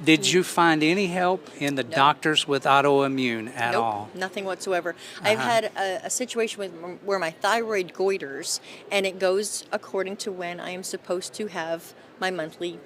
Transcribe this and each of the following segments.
Did you find any help in the doctors with autoimmune at all? Nothing whatsoever. I've had a situation where my thyroid goiters, and it goes according to when I am supposed to have my monthly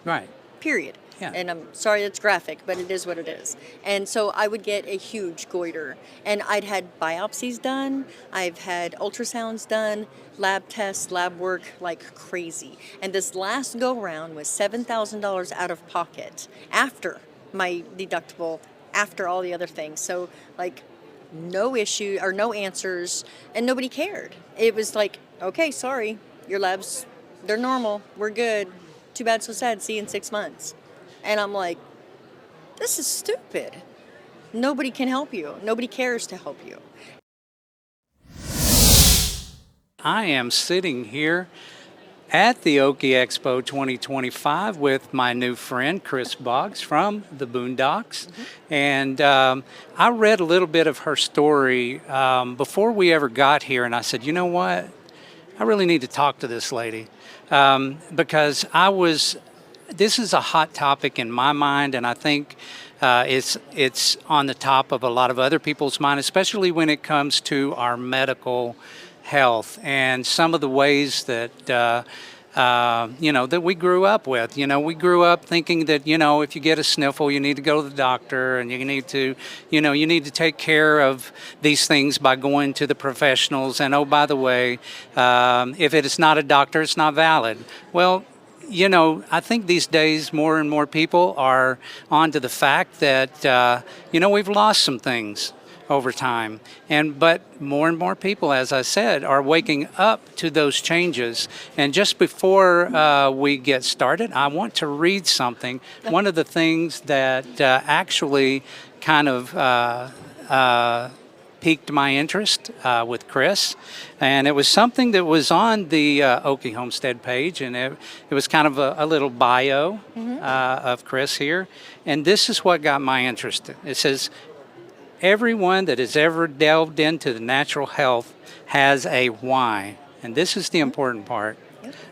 Right. period. Yeah. And I'm sorry it's graphic, but it is what it is. And so I would get a huge goiter. And I'd had biopsies done, I've had ultrasounds done, lab tests, lab work like crazy. And this last go round was $7,000 out of pocket after my deductible, after all the other things. So like no issue or no answers, and nobody cared. It was like, okay, sorry, your labs, they're normal, we're good. Too bad, so sad, see you in 6 months. And I'm like, this is stupid. Nobody can help you. Nobody cares to help you. I am sitting here at the Okie Expo 2025 with my new friend, Kris Boggs from the Boondocks. And I read a little bit of her story before we ever got here, and I said, you know what? I really need to talk to this lady because this is a hot topic in my mind, and I think it's on the top of a lot of other people's mind, especially when it comes to our medical health and some of the ways that that we grew up with. We grew up thinking that if you get a sniffle, you need to go to the doctor, and you need to take care of these things by going to the professionals. And oh, by the way, if it is not a doctor, it's not valid. Well, I think these days more and more people are onto the fact that, we've lost some things over time. But more and more people, as I said, are waking up to those changes. And just before we get started, I want to read something. One of the things that actually kind of piqued my interest with Kris, and it was something that was on the Okie Homestead page, and it was kind of a little bio of Kris here, and this is what got my interest. It says, everyone that has ever delved into the natural health has a why, and this is the important part.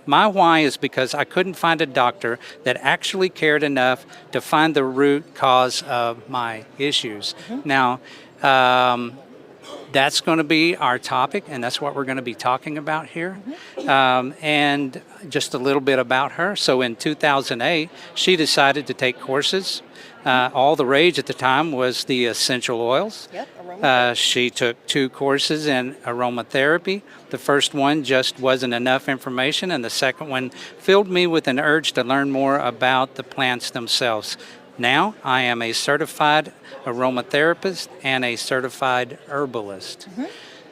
My why is because I couldn't find a doctor that actually cared enough to find the root cause of my issues. Now, that's going to be our topic, and that's what we're going to be talking about here. And just a little bit about her. So in 2008, she decided to take courses. All the rage at the time was the essential oils. She took 2 courses in aromatherapy. The first one just wasn't enough information, and the second one filled me with an urge to learn more about the plants themselves. Now, I am a certified aromatherapist and a certified herbalist.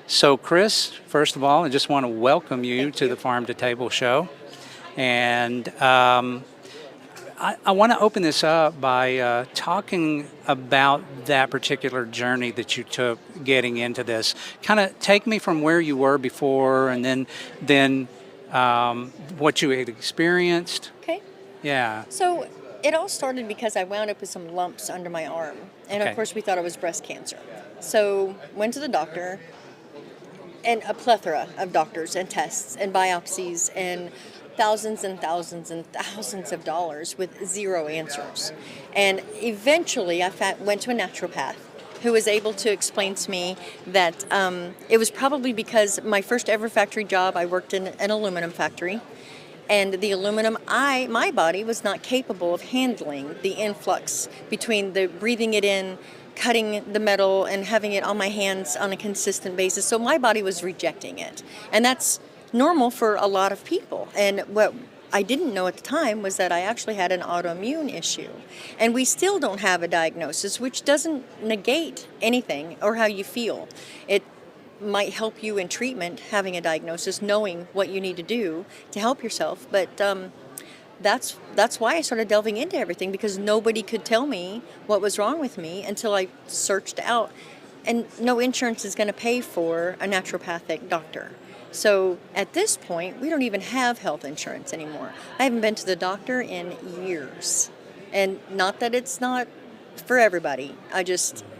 So, Kris, first of all, I just want to welcome you to the Farm to Table show. And I want to open this up by talking about that particular journey that you took getting into this. Kind of take me from where you were before, and then what you had experienced. Okay. Yeah. So it all started because I wound up with some lumps under my arm. And of course we thought it was breast cancer. So went to the doctor, and a plethora of doctors and tests and biopsies and thousands and thousands and thousands of dollars with zero answers. And eventually I went to a naturopath who was able to explain to me that it was probably because my first ever factory job, I worked in an aluminum factory. And the aluminum, my body was not capable of handling the influx between the breathing it in, cutting the metal, and having it on my hands on a consistent basis. So my body was rejecting it. And that's normal for a lot of people. And what I didn't know at the time was that I actually had an autoimmune issue. And we still don't have a diagnosis, which doesn't negate anything or how you feel. It might help you in treatment, having a diagnosis, knowing what you need to do to help yourself. But that's why I started delving into everything, because nobody could tell me what was wrong with me until I searched out. And no insurance is going to pay for a naturopathic doctor. So at this point, we don't even have health insurance anymore. I haven't been to the doctor in years. And not that it's not for everybody.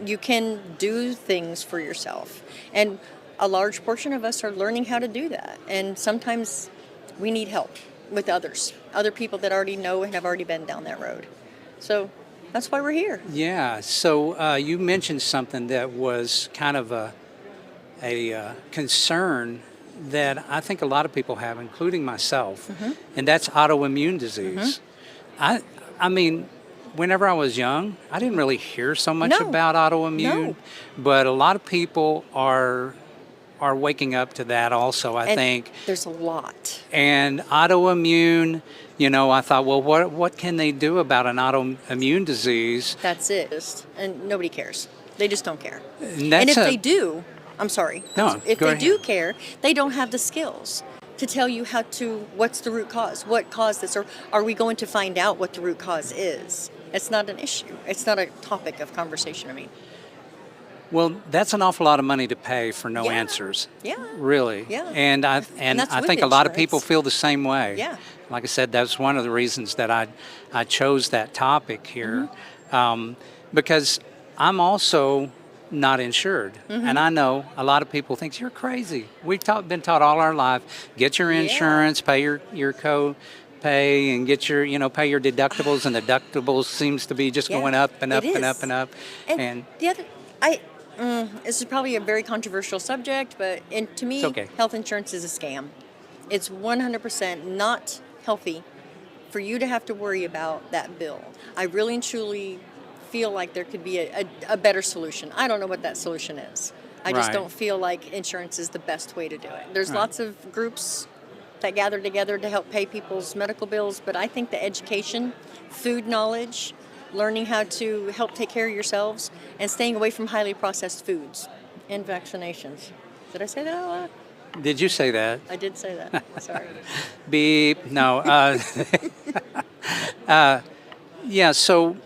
You can do things for yourself. And a large portion of us are learning how to do that. And sometimes we need help with other people that already know and have already been down that road. So that's why we're here. Yeah. So you mentioned something that was kind of a concern that I think a lot of people have, including myself, and that's autoimmune disease. I, I mean, whenever I was young, I didn't really hear so much No, about autoimmune, no. but a lot of people are waking up to that also, I And think. there's a lot. And autoimmune, I thought, well, what can they do about an autoimmune disease? That's it. And nobody cares. They just don't care. And And that's if they do, No, if go they do ahead. care, they don't have the skills to tell you what's the root cause, what caused this, or are we going to find out what the root cause is? It's not an issue. It's not a topic of conversation. I mean, Well, that's an awful lot of money to pay for no Yeah. answers. Yeah. Really. Yeah. And I that's with think a lot of people insurance. feel the same way. Yeah. Like I said, that's one of the reasons that I chose that topic here, because I'm also not insured, and I know a lot of people think you're crazy. We've been taught all our life, get your insurance, pay your co-pay, and get your pay your deductibles, and the deductibles seems to be just Yeah, going up and it up and up is. and up, And the other, this is probably a very controversial subject, but to me, It's okay. health insurance is a scam. It's 100% not healthy for you to have to worry about that bill. I really and truly feel like there could be a better solution. I don't know what that solution is. I just Right. don't feel like insurance is the best way to do it. There's Right. lots of groups that gather together to help pay people's medical bills, but I think the education, food knowledge, learning how to help take care of yourselves, and staying away from highly processed foods and vaccinations. Did I say that out loud? Did you say that? I did say that. Sorry. Beep. No. Yeah. So,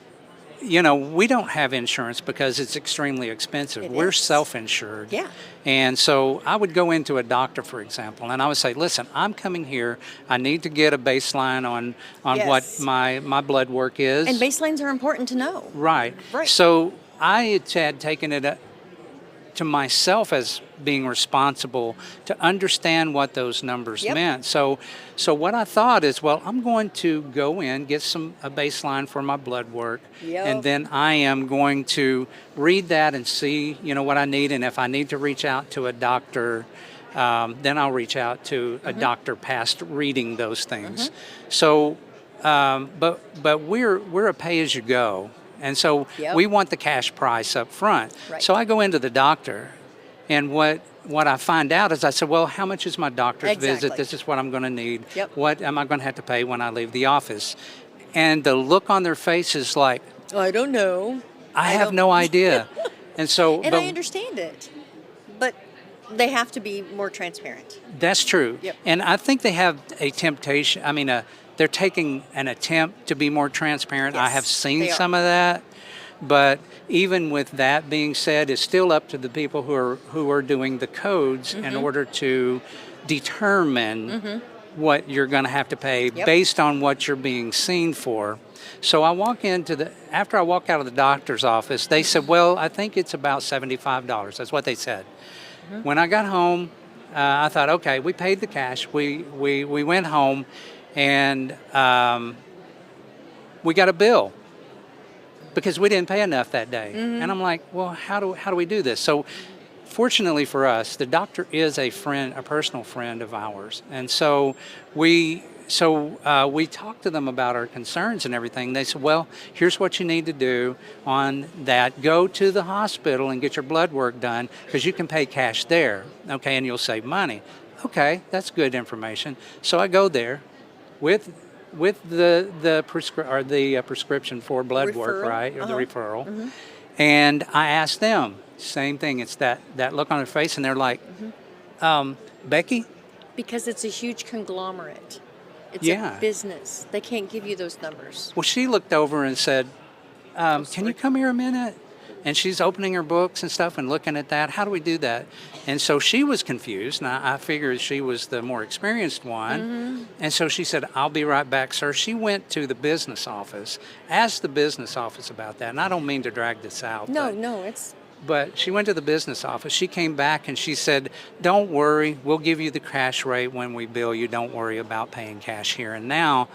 we don't have insurance because it's extremely expensive. It We're is. self-insured. Yeah. And so I would go into a doctor, for example, and I would say, listen, I'm coming here. I need to get a baseline on what Yes. my blood work is. And baselines are important to know. Right. Right. So I had taken it to myself as being responsible to understand what those numbers Yep. meant. So what I thought is, well, I'm going to go in, get a baseline for my blood work, Yep. and then I am going to read that and see, what I need, and if I need to reach out to a doctor, then I'll reach out to a doctor past reading those things. So, but we're a pay as you go. And so Yep. we want the cash price up front. Right. So I go into the doctor, and what I find out is I said, well, how much is my doctor's visit? Exactly. This is what I'm going to need. Yep. What am I going to have to pay when I leave the office? And the look on their face is like, I don't know. I have don't- no idea. And so, And but I understand it. But they have to be more transparent. that's true. Yep. And I think they have a temptation. I mean, they're taking an attempt to be more transparent. I Yes, have seen they are. some of that. But even with that being said, it's still up to the people who are doing the codes in order to determine what you're going to have to pay Yep. based on what you're being seen for. So I after I walk out of the doctor's office, they said, well, I think it's about $75. That's what they said. When I got home, I thought, okay, we paid the cash. We went home, and we got a bill because we didn't pay enough that day. And I'm like, well, how do we do this? So fortunately for us, the doctor is a personal friend of ours. And so we talked to them about our concerns and everything. They said, well, here's what you need to do on that. Go to the hospital and get your blood work done because you can pay cash there, okay, and you'll save money. Okay, that's good information. So I go there with the prescription for blood work, Referral. right, or the referral. And I asked them, same thing. It's that look on their face, and they're like, Becky? Because it's a huge conglomerate. It's Yeah. a business. They can't give you those numbers. Well, she looked over and said, can you come here a minute? And she's opening her books and stuff and looking at that. How do we do that? And so she was confused, and I figured she was the more experienced one. And so she said, I'll be right back, sir. She went to the business office, asked the business office about that. And I don't mean to drag this out. No, it's But she went to the business office. She came back and she said, don't worry, we'll give you the cash rate when we bill you. Don't worry about paying cash here and now.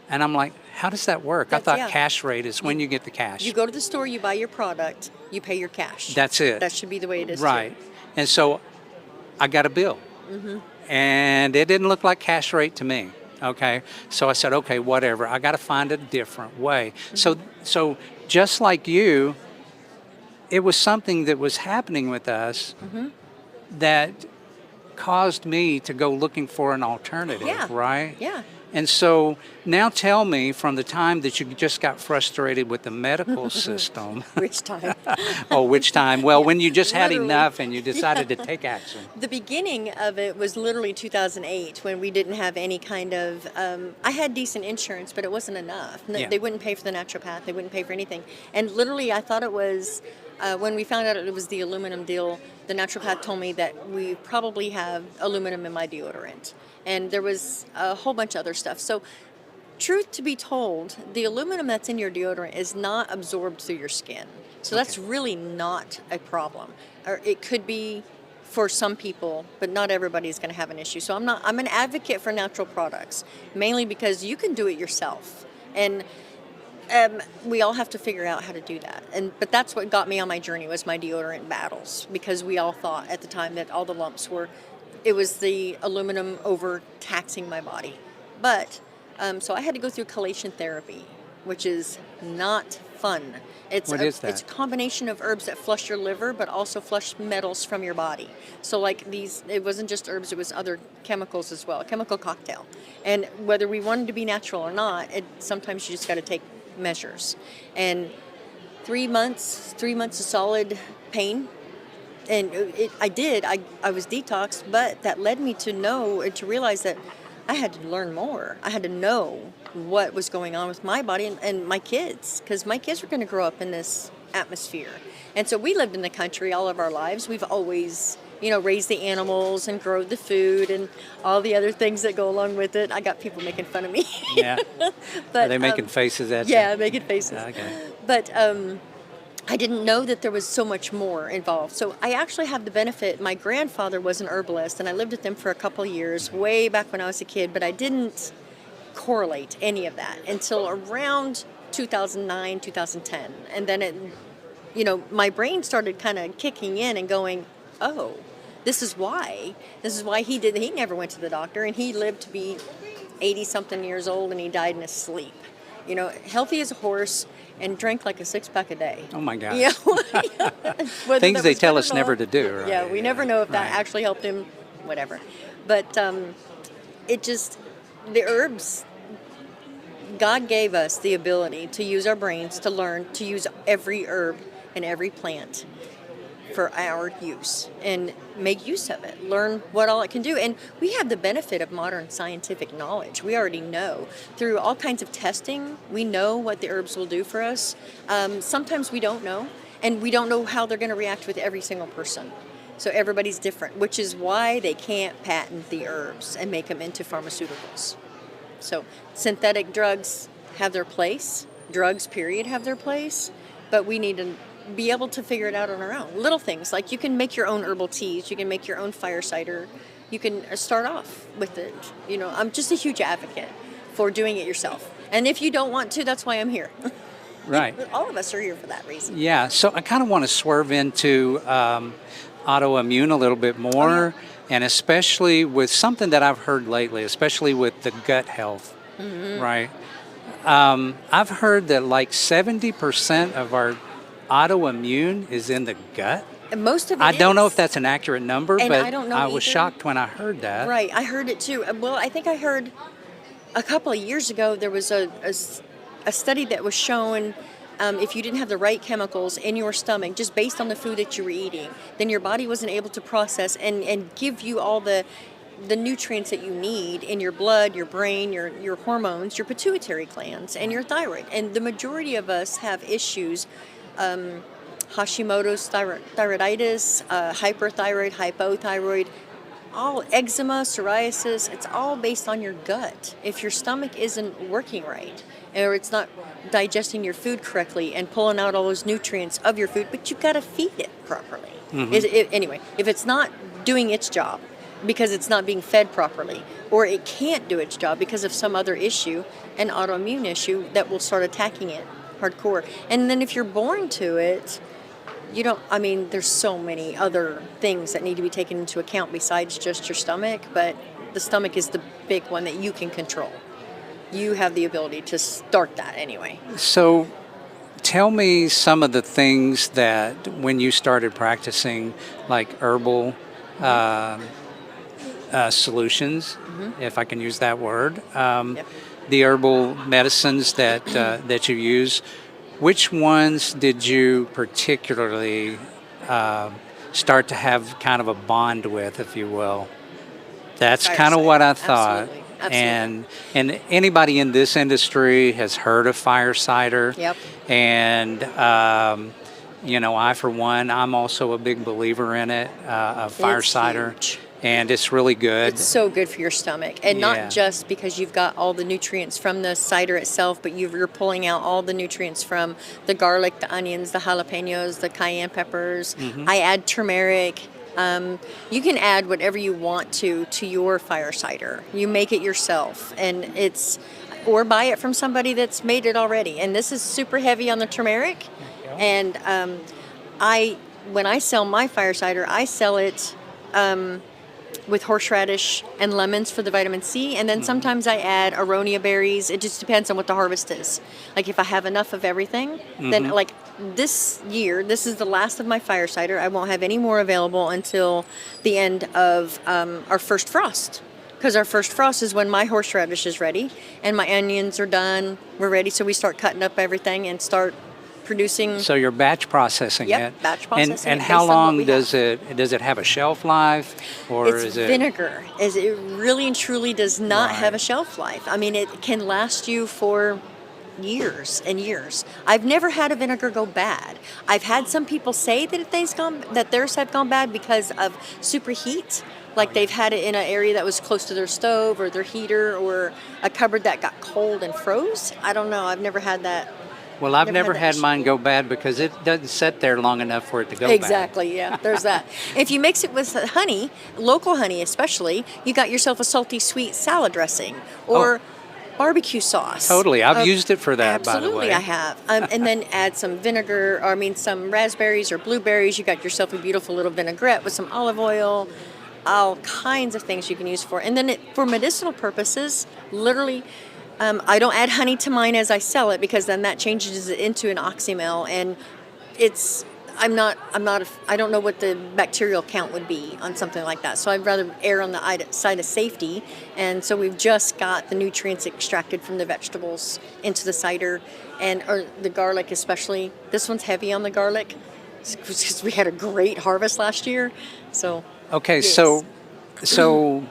And I'm like, How does that work? I thought cash rate is when you get the cash. You go to the store, you buy your product, you pay your cash. That's it. That should be the way it is. Right. Too. And so I got a bill. And it didn't look like cash rate to me. Okay. So I said, okay, whatever. I got to find a different way. So just like you, it was something that was happening with us that caused me to go looking for an alternative, right? Yeah. And so now tell me, from the time that you just got frustrated with the medical system. Which time? Which time? Well, when you just had Literally. enough and you decided to take action. The beginning of it was literally 2008 when we didn't have any kind of, I had decent insurance, but it wasn't enough. They wouldn't pay for the naturopath. They wouldn't pay for anything. And literally I thought it was, when we found out it was the aluminum deal, the naturopath told me that we probably have aluminum in my deodorant. And there was a whole bunch of other stuff. So, truth to be told, the aluminum that's in your deodorant is not absorbed through your skin. So that's really not a problem. Or it could be for some people, but not everybody's going to have an issue. So I'm an advocate for natural products, mainly because you can do it yourself. And we all have to figure out how to do that. But that's what got me on my journey, was my deodorant battles, because we all thought at the time that all the lumps were, it was the aluminum overtaxing my body. But, so I had to go through chelation therapy, which is not fun. What is that? It's a combination of herbs that flush your liver, but also flush metals from your body. So like these, it wasn't just herbs, it was other chemicals as well, a chemical cocktail. And whether we wanted to be natural or not, sometimes you just got to take measures. And 3 months of solid pain. And I was detoxed, but that led me to know and to realize that I had to learn more. I had to know what was going on with my body and my kids, because my kids were going to grow up in this atmosphere. And so we lived in the country all of our lives. We've always, raised the animals and grown the food and all the other things that go along with it. I got people making fun of me. Yeah. But, are they making faces at you? Yeah, making faces. Okay. But I didn't know that there was so much more involved. So I actually have the benefit. My grandfather was an herbalist, and I lived with him for a couple of years, way back when I was a kid, but I didn't correlate any of that until around 2009, 2010. And then my brain started kind of kicking in and going, oh, this is why he never went to the doctor, and he lived to be 80-something years old, and he died in his sleep. Healthy as a horse, and drank like a 6-pack a day. Oh my gosh. Yeah. Things they tell us never to do, right? Yeah, we never know if that actually helped him, whatever. But the herbs, God gave us the ability to use our brains to learn to use every herb and every plant for our use and make use of it, learn what all it can do. And we have the benefit of modern scientific knowledge. We already know through all kinds of testing, we know what the herbs will do for us. Sometimes we don't know, and we don't know how they're going to react with every single person. So everybody's different, which is why they can't patent the herbs and make them into pharmaceuticals. So synthetic drugs have their place, drugs period have their place, but we need to be able to figure it out on our own. Little things like you can make your own herbal teas, you can make your own fire cider, you can start off with it. I'm just a huge advocate for doing it yourself. And if you don't want to, that's why I'm here. Right. All of us are here for that reason. Yeah, so I kind of want to swerve into autoimmune a little bit more, and especially with something that I've heard lately, especially with the gut health, right? I've heard that like 70% of our autoimmune is in the gut. And most of it I don't know if that's an accurate number, and but I don't know I was either. shocked when I heard that. Right, I heard it too. Well, I think I heard a couple of years ago there was a study that was showing if you didn't have the right chemicals in your stomach, just based on the food that you were eating, then your body wasn't able to process and give you all the nutrients that you need in your blood, your brain, your hormones, your pituitary glands, and your thyroid. And the majority of us have issues, Hashimoto's thyroiditis, hyperthyroid, hypothyroid, all eczema, psoriasis, it's all based on your gut. If your stomach isn't working right, or it's not digesting your food correctly and pulling out all those nutrients of your food, but you've got to feed it properly. Anyway, if it's not doing its job, because it's not being fed properly, or it can't do its job because of some other issue, an autoimmune issue that will start attacking it hardcore. And then if you're born to it, there's so many other things that need to be taken into account besides just your stomach, but the stomach is the big one that you can control. You have the ability to start that anyway. So tell me some of the things that when you started practicing, like herbal solutions, if I can use that word, Yep. the herbal medicines that you use, which ones did you particularly start to have kind of a bond with, if you will? That's Fire kind of cider. what I thought. Absolutely. Absolutely. And anybody in this industry has heard of fire cider. Yep. And I for one, I'm also a big believer in it, of fire It's cider, huge. and it's really good. It's so good for your stomach, and Yeah. not just because you've got all the nutrients from the cider itself, but you're pulling out all the nutrients from the garlic, the onions, the jalapenos, the cayenne peppers. I add turmeric. You can add whatever you want to your fire cider. You make it yourself, and or buy it from somebody that's made it already. And this is super heavy on the turmeric. And when I sell my fire cider, I sell it with horseradish and lemons for the vitamin C, and then sometimes I add aronia berries. It just depends on what the harvest is. Like if I have enough of everything, then like this year, this is the last of my fire cider. I won't have any more available until the end of our first frost. Because our first frost is when my horseradish is ready and my onions are done. We're ready, so we start cutting up everything and start producing. So you're batch processing Yep, it. batch processing And it how based on what long we does it have a shelf life, or It's is it vinegar. It really and truly does not have a Right. shelf life. I mean, it can last you for years and years. I've never had a vinegar go bad. I've had some people say that theirs have gone bad because of superheat. Like they've had it in an area that was close to their stove or their heater or a cupboard that got cold and froze. I don't know. I've never had that. Well, I've Never never had that had issue. mine go bad because it doesn't sit there long enough for it to go Exactly, yeah, there's that. If you mix it with honey, local honey especially, you got yourself a salty sweet salad dressing or barbecue sauce. Totally. I've used it for that, by the Absolutely, way. I have. And then add some vinegar, some raspberries or blueberries. You got yourself a beautiful little vinaigrette with some olive oil, all kinds of things you can use for. And then for medicinal purposes, literally, I don't add honey to mine as I sell it because then that changes it into an oxymel, and I don't know what the bacterial count would be on something like that. So I'd rather err on the side of safety. And so we've just got the nutrients extracted from the vegetables into the cider or the garlic especially. This one's heavy on the garlic because we had a great harvest last year. So Okay, yes. so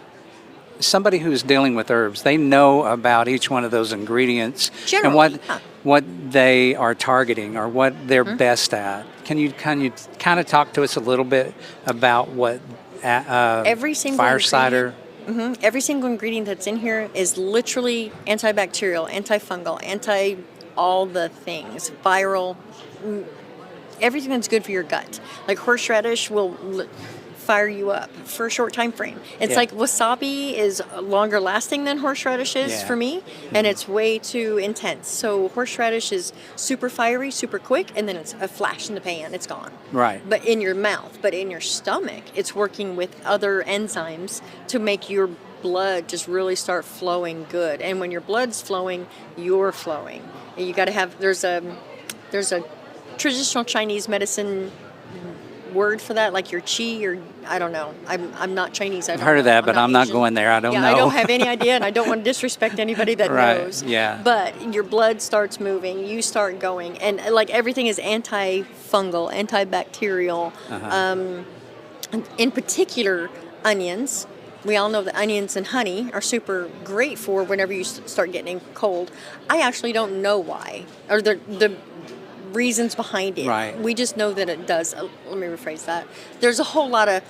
somebody who's dealing with herbs, they know about each one of those ingredients Generally, and yeah. what they are targeting or what they're best at. Can you kind of talk to us a little bit about what Every single fire ingredient- cider? Every single ingredient that's in here is literally antibacterial, antifungal, all the things, viral, everything that's good for your gut. Like horseradish will fire you up for a short time frame. It's Yeah. like wasabi is longer lasting than horseradish is Yeah. for me, and it's way too intense. So horseradish is super fiery, super quick, and then it's a flash in the pan, it's gone. Right. But in your mouth, but in your stomach, it's working with other enzymes to make your blood just really start flowing good. And when your blood's flowing, you're flowing. And you got to have there's a traditional Chinese medicine word for that, like your qi, or I don't know. I'm not Chinese. I've heard of that, but I'm not Asian. going there. I don't know. I don't have any idea, and I don't want to disrespect anybody that Right, knows. yeah. But your blood starts moving, you start going, and like everything is antifungal, antibacterial. In particular, onions. We all know that onions and honey are super great for whenever you start getting cold. I actually don't know why, or the reasons behind it. Right. We just know that it does. Let me rephrase that. There's a whole lot of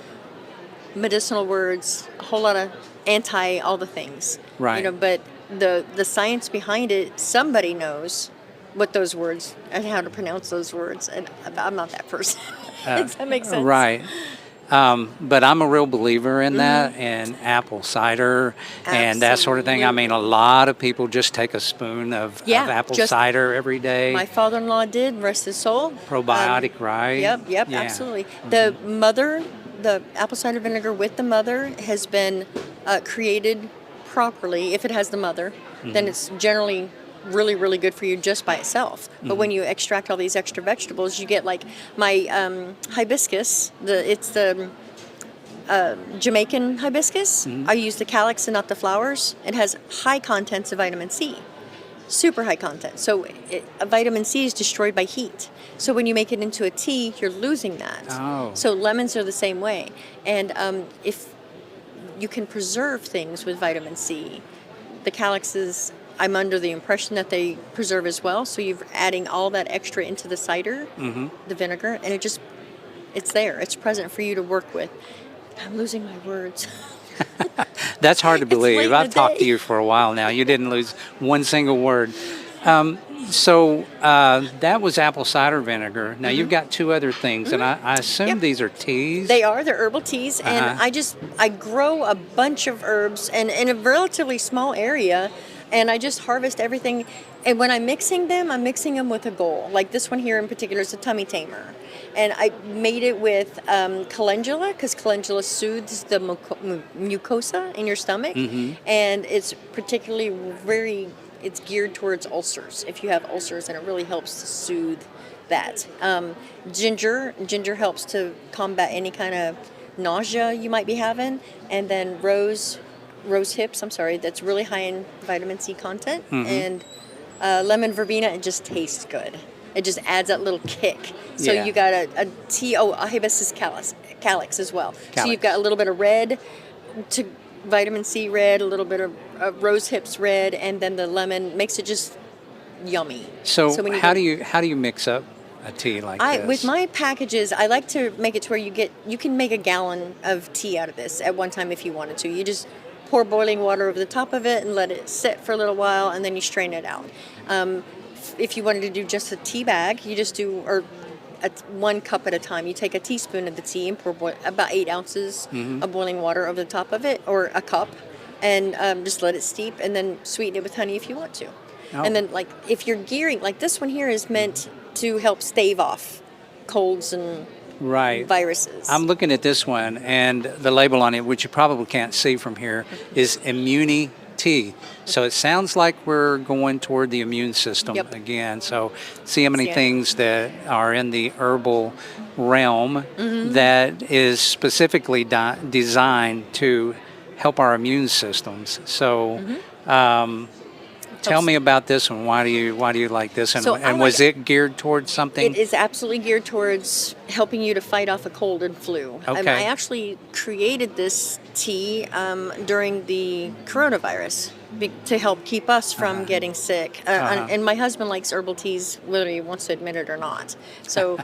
medicinal words, a whole lot of anti all the things. Right. But the science behind it, somebody knows what those words and how to pronounce those words, and I'm not that person. Does that make sense? Right. But I'm a real believer in that, and apple cider and that sort of thing. I mean, a lot of people just take a spoon of apple cider every day. My father-in-law did, rest his soul. Probiotic, right? Yep, Yeah. absolutely. The apple cider vinegar with the mother has been created properly. If it has the mother, then it's generally really, really good for you just by itself. But when you extract all these extra vegetables, you get like my hibiscus. It's the Jamaican hibiscus. I use the calyx and not the flowers. It has high contents of vitamin C, super high content. So vitamin C is destroyed by heat. So when you make it into a tea, you're losing that. Oh. So lemons are the same way. And if you can preserve things with vitamin C, the calyxes, I'm under the impression that they preserve as well. So you're adding all that extra into the cider, the vinegar, and it's there. It's present for you to work with. I'm losing my words. That's hard to believe. I've talked to day. you for a while now. You didn't lose one single word. So that was apple cider vinegar. Now you've got two other things, and I assume these are teas. They are. They're herbal teas, and I grow a bunch of herbs and in a relatively small area, and I just harvest everything. And when I'm mixing them with a goal. Like this one here in particular is a tummy tamer. And I made it with calendula, because calendula soothes the mucosa in your stomach. And it's particularly it's geared towards ulcers. If you have ulcers, and it really helps to soothe that. Ginger helps to combat any kind of nausea you might be having. And then rose hips, that's really high in vitamin C content. And lemon verbena, it just tastes good. It just adds that little kick. So you got a tea, a hibiscus calyx as well. So you've got a little bit of red to vitamin C red, a little bit of rose hips red, and then the lemon makes it just yummy. So how do you mix up a tea like this? With my packages, I like to make it to where you can make a gallon of tea out of this at one time if you wanted to. You just pour boiling water over the top of it and let it sit for a little while, and then you strain it out. If you wanted to do just a tea bag, you just do 1 cup at a time. You take a teaspoon of the tea and pour about 8 ounces of boiling water over the top of it, or a cup, and just let it steep, and then sweeten it with honey if you want to. And then, like, if you're gearing, like this one here is meant to help stave off colds and viruses. I'm looking at this one, and the label on it, which you probably can't see from here, is Immunity Tea. So it sounds like we're going toward the immune system again. So see how many things that are in the herbal realm that is specifically designed to help our immune systems. So tell me about this one. Why do you like this? And was it geared towards something? It is absolutely geared towards helping you to fight off a cold and flu. Okay. I actually created this tea during the coronavirus to help keep us from getting sick. And my husband likes herbal teas, whether he wants to admit it or not. So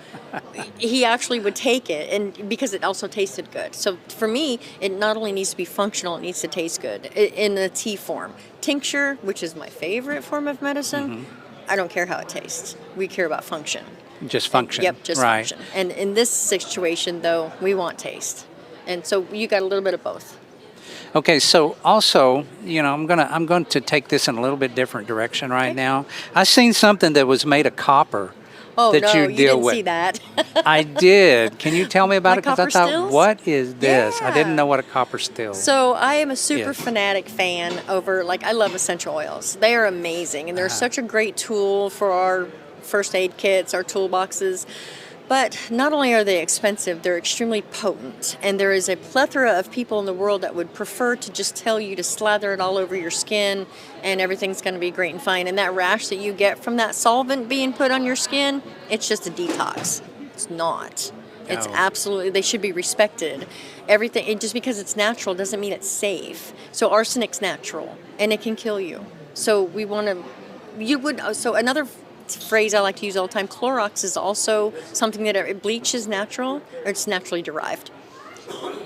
he actually would take it, and because it also tasted good. So for me, it not only needs to be functional, it needs to taste good in the tea form. Tincture, which is my favorite form of medicine, I don't care how it tastes. We care about function. Just function. Just function. And in this situation, though, we want taste. And so you got a little bit of both. Okay, so also, I'm going to take this in a little bit different direction now. I seen something that was made of copper. Oh, that no, you deal didn't with. see that. I did. Can you tell me about it? Because I thought, stills? what is this? I didn't Yeah. know what a copper still. So I am a super fanatic fan I love essential oils. They are amazing, and they're such a great tool for our first aid kits, our toolboxes. But not only are they expensive, they're extremely potent. And there is a plethora of people in the world that would prefer to just tell you to slather it all over your skin and everything's going to be great and fine. And that rash that you get from that solvent being put on your skin, it's just a detox. It's not. It's absolutely, they should be respected. Everything, just because it's natural doesn't mean it's safe. So arsenic's natural, and it can kill you. So we want to, so another phrase I like to use all the time, Clorox is also something that bleach is natural, or it's naturally derived.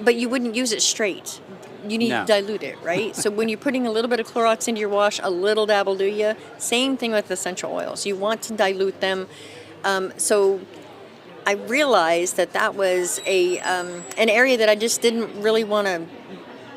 But you wouldn't use it straight. You need to dilute it, right? So when you're putting a little bit of Clorox into your wash, a little dab will do you. Same thing with essential oils. You want to dilute them. So I realized that that was an area that I just didn't really want to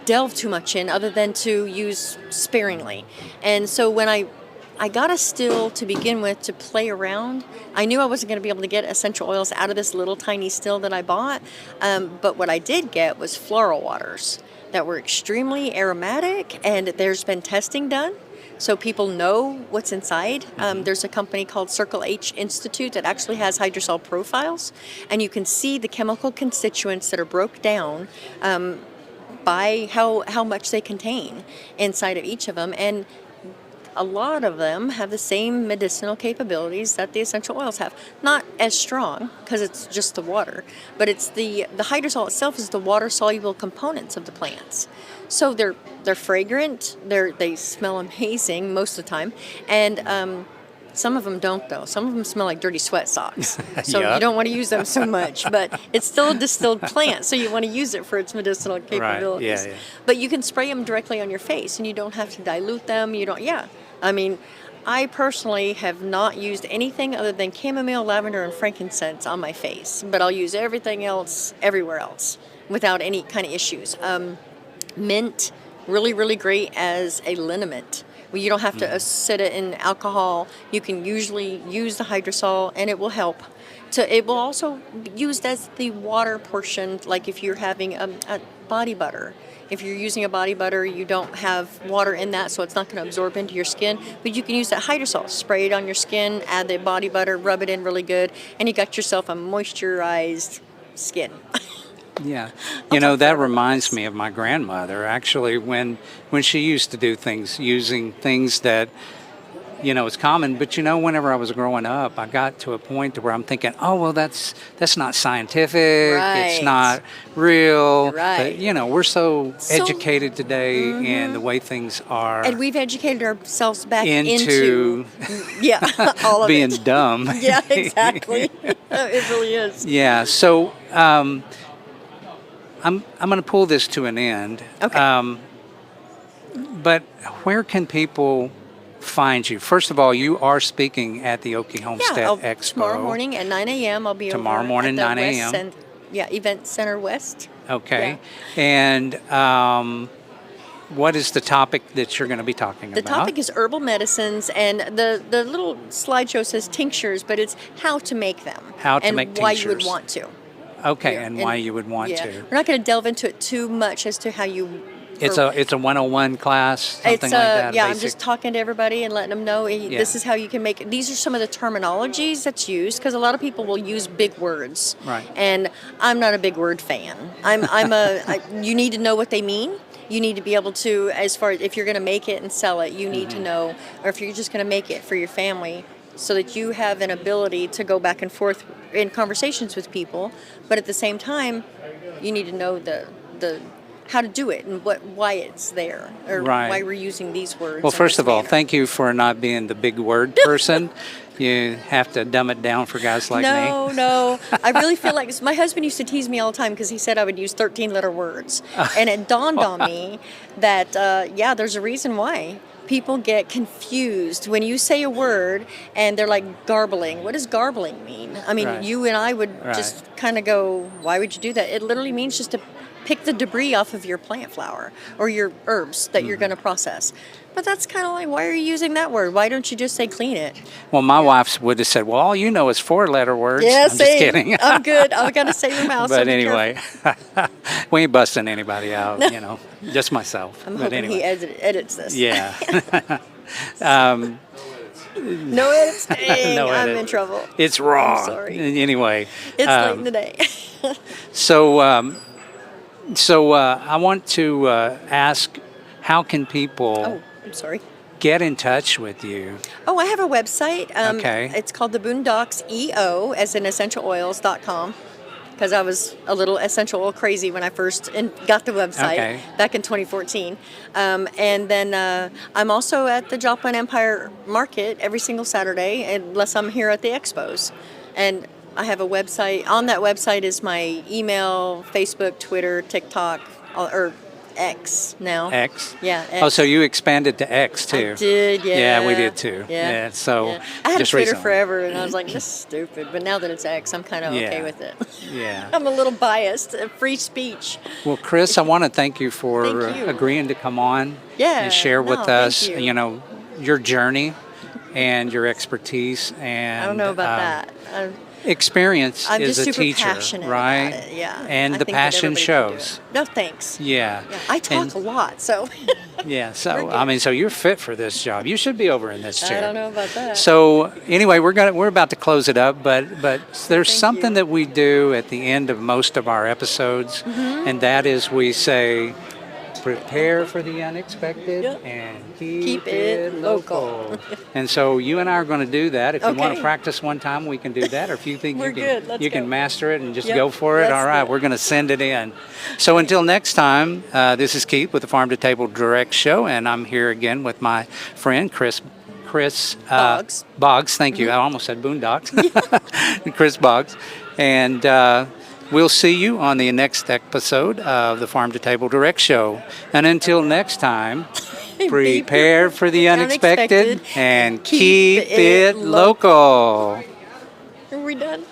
delve too much in, other than to use sparingly. And so when I got a still to begin with to play around, I knew I wasn't going to be able to get essential oils out of this little tiny still that I bought. But what I did get was floral waters that were extremely aromatic, and there's been testing done, so people know what's inside. There's a company called Circle H Institute that actually has hydrosol profiles, and you can see the chemical constituents that are broke down by how much they contain inside of each of them. And a lot of them have the same medicinal capabilities that the essential oils have. Not as strong, because it's just the water, but it's the hydrosol itself is the water-soluble components of the plants. So they're fragrant, they smell amazing most of the time, and some of them don't, though. Some of them smell like dirty sweat socks. So Yep. you don't want to use them so much, but it's still a distilled plant, so you want to use it for its medicinal capabilities. Yeah. But you can spray them directly on your face, and you don't have to dilute them. I mean, I personally have not used anything other than chamomile, lavender, and frankincense on my face, but I'll use everything else everywhere else without any kind of issues. Mint, really, really great as a liniment. Well, you don't have to sit it in alcohol. You can usually use the hydrosol, and it will help. It will also be used as the water portion, like if you're having a body butter. If you're using a body butter, you don't have water in that, so it's not going to absorb into your skin. But you can use that hydrosol, spray it on your skin, add the body butter, rub it in really good, and you got yourself a moisturized skin. Yeah. That reminds me of my grandmother, actually, when she used to do things, using things that, it's common. But, whenever I was growing up, I got to a point to where I'm thinking, oh, well, that's not scientific. Right. It's not real. Right. But, we're so educated today in the way things are. And we've educated ourselves back into all of being it. dumb. Yeah, exactly. It really is. Yeah. So I'm going to pull this to an end. Okay. But where can people find you? First of all, you are speaking at the Okie Homestead Expo. Tomorrow morning at 9 a.m. I'll be Tomorrow over morning, at the 9 a.m. Event Center West. Okay. Yeah. And what is the topic that you're going to be talking The about? topic is herbal medicines, and the little slideshow says tinctures, but it's how to make them. How to and make why tinctures. you would want to. Okay, Yeah, and why you would want to. We're not going to delve into it too much as to how you... It's a 101 class, something like that. Yeah, basic. I'm just talking to everybody and letting them know this is how you can make it. These are some of the terminologies that's used, because a lot of people will use big words. Right. And I'm not a big word fan. You need to know what they mean. You need to be able to, as far as if you're going to make it and sell it, you need to know, or if you're just going to make it for your family, so that you have an ability to go back and forth in conversations with people. But at the same time, you need to know the how to do it and why it's there, or why we're using these words. Well, first of all, thank you for not being the big word person. You have to dumb it down for guys like me. No. I really feel like my husband used to tease me all the time because he said I would use 13-letter words. And it dawned on me that, there's a reason why. People get confused when you say a word and they're like garbling. What does garbling mean? I mean, you and I would just kind of go, why would you do that? It literally means just to pick the debris off of your plant flower or your herbs that you're going to process. But that's kind of like, why are you using that word? Why don't you just say clean it? Well, my wife would have said, well, all you know is 4-letter words. Yeah, I'm just kidding. I'm good. I've got to save your mouth. But anyway, we ain't busting anybody out, just myself. I'm but hoping anyway. he edits this. Yeah. No editing. No I'm edit. in trouble. It's raw. I'm sorry. Anyway. It's late in the day. So I want to ask, how can people Oh, I'm sorry. get in touch with you? Oh, I have a website. Okay. It's called the Boondocks EO, as in essentialoils.com, because I was a little essential oil crazy when I first got the website back in 2014. And then I'm also at the Joplin Empire Market every single Saturday, unless I'm here at the expos. And I have a website. On that website is my email, Facebook, Twitter, TikTok, or X now. X? Yeah, X. Oh, so you expanded to X too? I did, yeah. Yeah, we did too. Yeah, so yeah. I had just Twitter recently. forever, and I was like, this is stupid. But now that it's X, I'm kind of okay Yeah. with it. Yeah. I'm a little biased. Free speech. Well, Kris, I want to thank you for Thank you. agreeing to come on Yeah, and share with thank us, you. your journey and your expertise and I don't know about that. experience I'm is just a super teacher, passionate right? about it. Yeah. And I the think that passion everybody can do it. shows. No, thanks. Yeah. Yeah, I talk And- a lot, so Yeah, We're so good. I mean, so you're fit for this job. You should be over in this chair. I don't know about that. So anyway, we're about to close it up, but there's Thank something you. that we do at the end of most of our episodes, and that is we say, prepare for the unexpected Yep. and Keep it local. And so you and I are going to do that. If you want to Okay. practice one time, we can do that. Or if you think We're you can, good. Let's you can go. master it and just Yep. go for it. Let's All right, do it. we're going to send it in. So until next time, this is Keith with the Farm to Table Direct Show, and I'm here again with my friend Kris Boggs. Boggs, thank you. I almost said Boondocks. Kris Boggs. And we'll see you on the next episode of the Farm to Table Direct Show. And until next time, prepare for the unexpected and keep it local. Are we done?